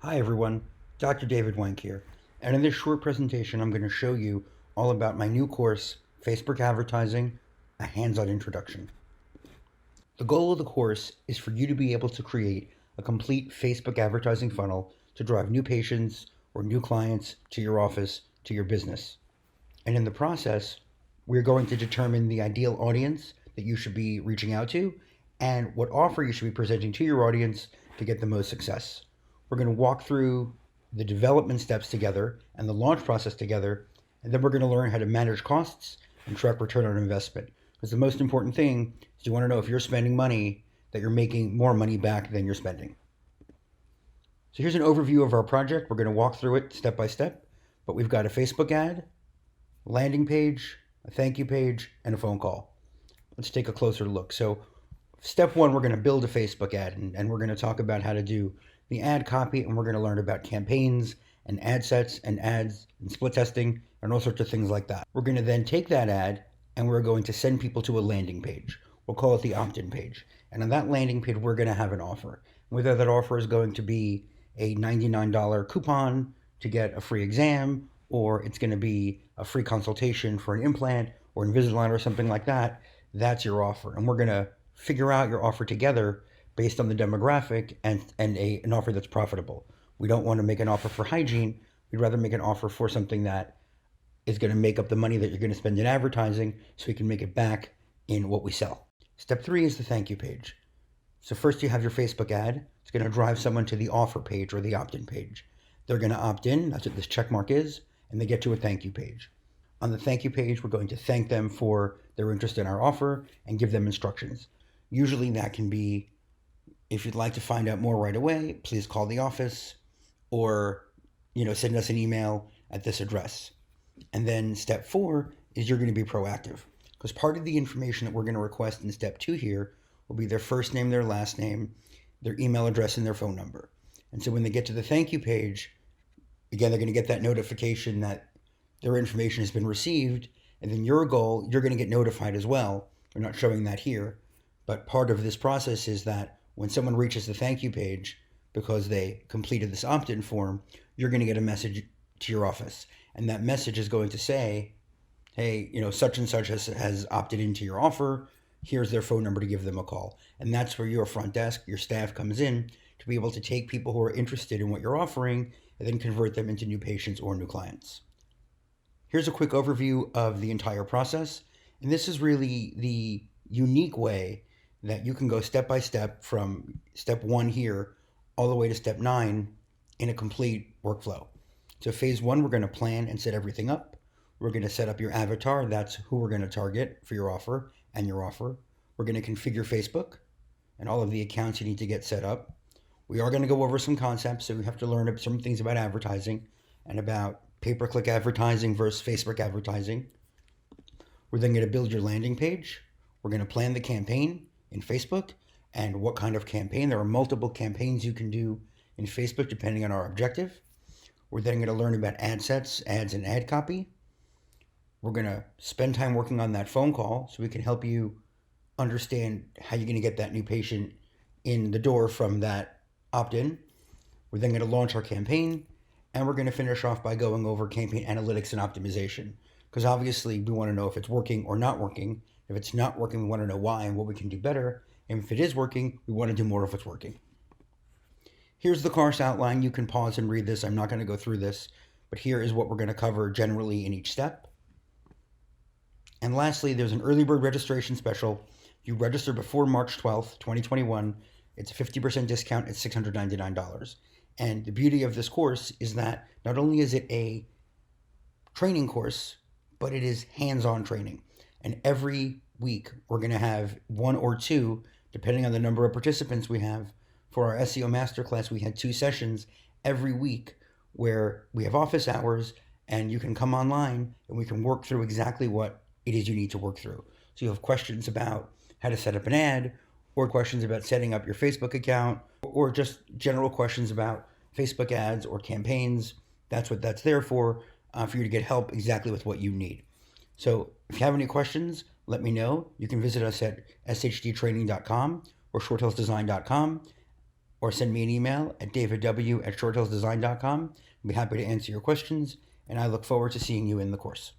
Hi everyone, Dr. David Wank here, and in this short presentation I'm going to show you all about my new course, Facebook Advertising, a hands-on introduction. The goal of the course is for you to be able to create a complete Facebook advertising funnel to drive new patients or new clients to your office, to your business. And in the process, we're going to determine the ideal audience that you should be reaching out to and what offer you should be presenting to your audience to get the most success. We're going to walk through the development steps together and the launch process together, and then we're going to learn how to manage costs and track return on investment. Because the most important thing is you want to know if you're spending money that you're making more money back than you're spending. So here's an overview of our project. We're going to walk through it step by step, but we've got a Facebook ad, landing page, a thank you page, and a phone call. Let's take a closer look. So step one, we're going to build a Facebook ad, and we're going to talk about how to do the ad copy, and we're going to learn about campaigns and ad sets and ads and split testing and all sorts of things like that. We're going to then take that ad and we're going to send people to a landing page. We'll call it the opt-in page. And on that landing page, we're going to have an offer. Whether that offer is going to be a $99 coupon to get a free exam, or it's going to be a free consultation for an implant or Invisalign or something like that, that's your offer. And we're going to figure out your offer together based on the demographic and an offer that's profitable. We don't want to make an offer for hygiene. We'd rather make an offer for something that is going to make up the money that you're going to spend in advertising so we can make it back in what we sell. Step three is the thank you page. So first you have your Facebook ad. It's going to drive someone to the offer page or the opt-in page. They're going to opt in. That's what this check mark is. And they get to a thank you page. On the thank you page, we're going to thank them for their interest in our offer and give them instructions. Usually that can be, if you'd like to find out more right away, please call the office or send us an email at this address. And then step four is you're going to be proactive, because part of the information that we're going to request in step two here will be their first name, their last name, their email address, and their phone number. And so when they get to the thank you page, again, they're going to get that notification that their information has been received. And then your goal, you're going to get notified as well. We're not showing that here. But part of this process is that when someone reaches the thank you page because they completed this opt-in form, you're going to get a message to your office. And that message is going to say, hey, such and such has opted into your offer. Here's their phone number to give them a call. And that's where your front desk, your staff comes in to be able to take people who are interested in what you're offering and then convert them into new patients or new clients. Here's a quick overview of the entire process. And this is really the unique way that you can go step by step from step one here all the way to step 9 in a complete workflow. So phase one, we're going to plan and set everything up. We're going to set up your avatar. That's who we're going to target for your offer and your offer. We're going to configure Facebook and all of the accounts you need to get set up. We are going to go over some concepts, so we have to learn some things about advertising and about pay-per-click advertising versus Facebook advertising. We're then going to build your landing page. We're going to plan the campaign in Facebook and what kind of campaign. There are multiple campaigns you can do in Facebook depending on our objective. We're then going to learn about ad sets, ads, and ad copy. We're going to spend time working on that phone call so we can help you understand how you're going to get that new patient in the door from that opt-in. We're then going to launch our campaign, and we're going to finish off by going over campaign analytics and optimization, because obviously we want to know if it's working or not working. If it's not working, we want to know why and what we can do better. And if it is working, we want to do more of what's working. Here's the course outline. You can pause and read this. I'm not going to go through this, but here is what we're going to cover generally in each step. And lastly, there's an early bird registration special. If you register before March 12th, 2021, it's a 50% discount at $699. And the beauty of this course is that not only is it a training course, but it is hands-on training. And every week we're going to have one or two, depending on the number of participants we have. For our SEO Masterclass, we had 2 sessions every week where we have office hours and you can come online and we can work through exactly what it is you need to work through. So you have questions about how to set up an ad, or questions about setting up your Facebook account, or just general questions about Facebook ads or campaigns. That's what that's there for you to get help exactly with what you need. So if you have any questions, let me know. You can visit us at shdtraining.com or shorthillsdesign.com. or send me an email at davidw@shorthillsdesign.com. I'd be happy to answer your questions, and I look forward to seeing you in the course.